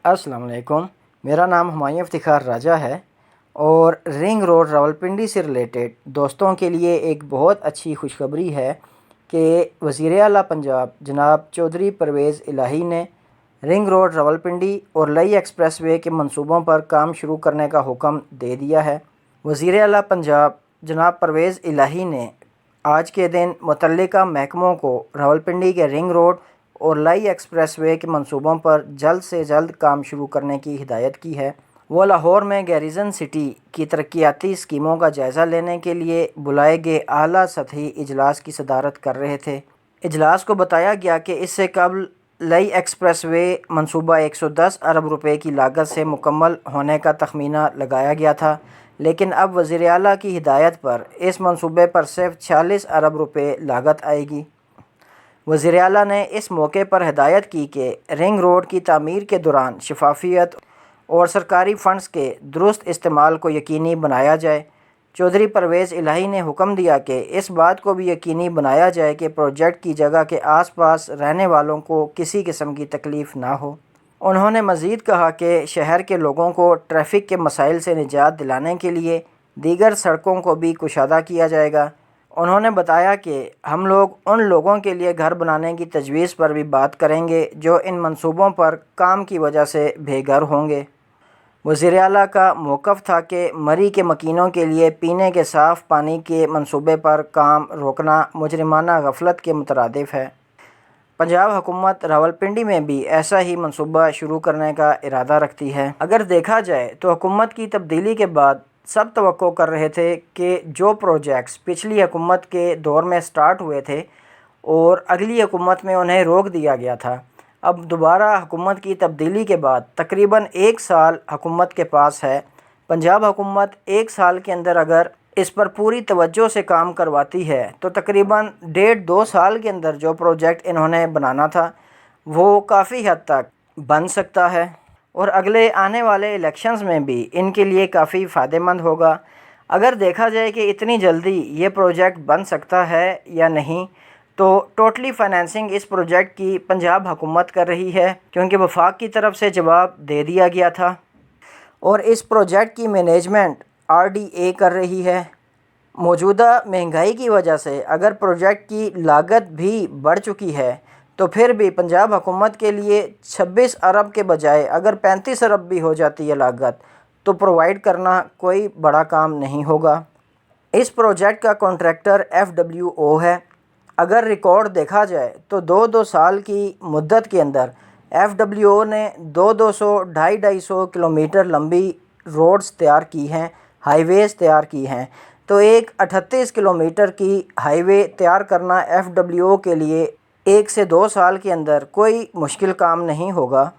अस्सलाम वालेकुम। मेरा नाम हुमायूं इफ्तिखार राजा है और रिंग रोड रावलपिंडी से रिलेटेड दोस्तों के लिए एक बहुत अच्छी खुशखबरी है कि वज़ीर आला पंजाब जनाब चौधरी परवेज़ इलाही ने रिंग रोड रावलपिंडी और लई एक्सप्रेसवे के मंसूबों पर काम शुरू करने का हुक्म दे दिया है। वज़ीर आला पंजाब जनाब परवेज़ इलाही ने आज के दिन मुतल्लिका महकमों को रावलपिंडी के रिंग रोड और लई एक्सप्रेसवे के मंसूबों पर जल्द से जल्द काम शुरू करने की हिदायत की है। वो लाहौर में गैरिजन सिटी की तरक्याती स्कीमों का जायज़ा लेने के लिए बुलाए गए आला सतही इजलास की सदारत कर रहे थे। इजलास को बताया गया कि इससे कबल लई एक्सप्रेसवे मंसूबा 110 अरब रुपए की लागत से मुकम्मल होने का तखमीना लगाया गया था, लेकिन अब वज़ीर आला की हिदायत पर इस मंसूबे पर सिर्फ 46 अरब रुपए लागत आएगी। वज़ीर आला ने इस मौके पर हिदायत की कि रिंग रोड की तामीर के दौरान शफाफियत और सरकारी फ़ंड्स के दुरुस्त इस्तेमाल को यकीनी बनाया जाए। चौधरी परवेज़ इलाही ने हुक्म दिया कि इस बात को भी यकीनी बनाया जाए कि प्रोजेक्ट की जगह के आसपास रहने वालों को किसी किस्म की तकलीफ़ ना हो। उन्होंने मज़ीद कहा कि शहर के लोगों को ट्रैफ़िक के मसाइल से निजात दिलाने के लिए दीगर सड़कों को भी कुशादा किया जाएगा। उन्होंने बताया कि हम लोग उन लोगों के लिए घर बनाने की तजवीज़ पर भी बात करेंगे जो इन मंसूबों पर काम की वजह से बेघर होंगे। वज़ीर आला का मौक़िफ़ था कि मरी के मकीनों के लिए पीने के साफ़ पानी के मंसूबे पर काम रोकना मुजरिमाना गफलत के मुतरादिफ़ है। पंजाब हुकूमत रावलपिंडी में भी ऐसा ही मंसूबा शुरू करने का इरादा रखती है। अगर देखा जाए तो हुकूमत की तब्दीली के बाद सब तवक्को कर रहे थे कि जो प्रोजेक्ट्स पिछली हुकूमत के दौर में स्टार्ट हुए थे और अगली हुकूमत में उन्हें रोक दिया गया था, अब दोबारा हुकूमत की तब्दीली के बाद तकरीबन 1 साल हुकूमत के पास है। पंजाब हुकूमत 1 साल के अंदर अगर इस पर पूरी तवज्जो से काम करवाती है तो तकरीबन 1.5-2 साल के अंदर जो प्रोजेक्ट इन्होंने बनाना था वो काफ़ी हद तक बन सकता है और अगले आने वाले इलेक्शंस में भी इनके लिए काफ़ी फ़ायदेमंद होगा। अगर देखा जाए कि इतनी जल्दी ये प्रोजेक्ट बन सकता है या नहीं, तो टोटली फाइनेंसिंग इस प्रोजेक्ट की पंजाब हुकूमत कर रही है, क्योंकि वफाक की तरफ से जवाब दे दिया गया था और इस प्रोजेक्ट की मैनेजमेंट RDA कर रही है। मौजूदा महंगाई की वजह से अगर प्रोजेक्ट की लागत भी बढ़ चुकी है तो फिर भी पंजाब हुकूमत के लिए 26 अरब के बजाय अगर 35 अरब भी हो जाती है लागत, तो प्रोवाइड करना कोई बड़ा काम नहीं होगा। इस प्रोजेक्ट का कॉन्ट्रैक्टर FWO है। अगर रिकॉर्ड देखा जाए तो 2-2 साल की मुद्दत के अंदर FWO ने 200-200, 250-250 किलोमीटर लंबी रोड्स तैयार की हैं, हाईवेज़ तैयार की हैं। तो एक 38 किलोमीटर की हाईवे तैयार करना FWO के लिए 1 से 2 साल के अंदर कोई मुश्किल काम नहीं होगा।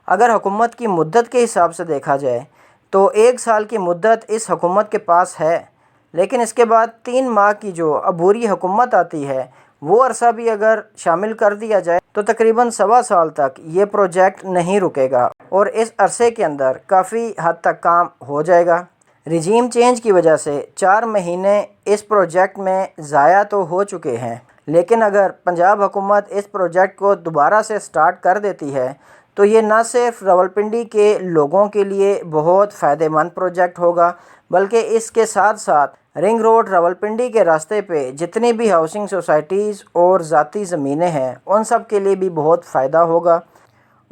अगर हुकूमत की मुद्दत के हिसाब से देखा जाए तो 1 साल की मुद्दत इस हुकूमत के पास है, लेकिन इसके बाद 3 माह की जो अबूरी हुकूमत आती है वो अरसा भी अगर शामिल कर दिया जाए तो तकरीबन 1.25 साल तक ये प्रोजेक्ट नहीं रुकेगा और इस अरसे के अंदर काफ़ी हद तक काम हो जाएगा। रिजीम चेंज की वजह से 4 महीने इस प्रोजेक्ट में ज़ाया तो हो चुके हैं, लेकिन अगर पंजाब हुकूमत इस प्रोजेक्ट को दोबारा से स्टार्ट कर देती है तो ये न सिर्फ रावलपिंडी के लोगों के लिए बहुत फ़ायदेमंद प्रोजेक्ट होगा, बल्कि इसके साथ साथ रिंग रोड रावलपिंडी के रास्ते पे जितनी भी हाउसिंग सोसाइटीज़ और ज़ाती ज़मीनें हैं उन सब के लिए भी बहुत फ़ायदा होगा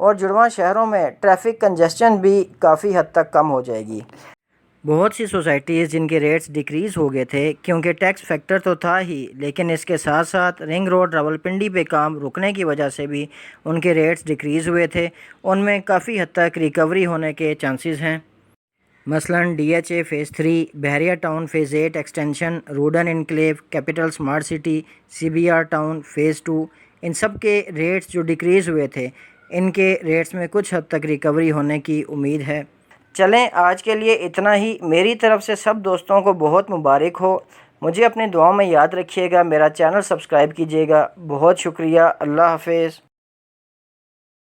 और जुड़वां शहरों में ट्रैफिक कंजेस्शन भी काफ़ी हद तक कम हो जाएगी। बहुत सी सोसाइटीज़ जिनके रेट्स डिक्रीज़ हो गए थे क्योंकि टैक्स फैक्टर तो था ही, लेकिन इसके साथ साथ रिंग रोड रावलपिंडी पे काम रुकने की वजह से भी उनके रेट्स डिक्रीज़ हुए थे। उनमें काफ़ी हद तक रिकवरी होने के चांसेस हैं। मसलन DHA phase 3, Bahria town phase 8 extension, रूडन enclave, capital smart city, CBR town phase 2, इन सब के रेट्स जो डिक्रीज़ हुए थे इनके रेट्स में कुछ हद तक रिकवरी होने की उम्मीद है। चलें, आज के लिए इतना ही। मेरी तरफ से सब दोस्तों को बहुत मुबारक हो। मुझे अपनी दुआओं में याद रखिएगा। मेरा चैनल सब्सक्राइब कीजिएगा। बहुत शुक्रिया। अल्लाह हाफ़िज़।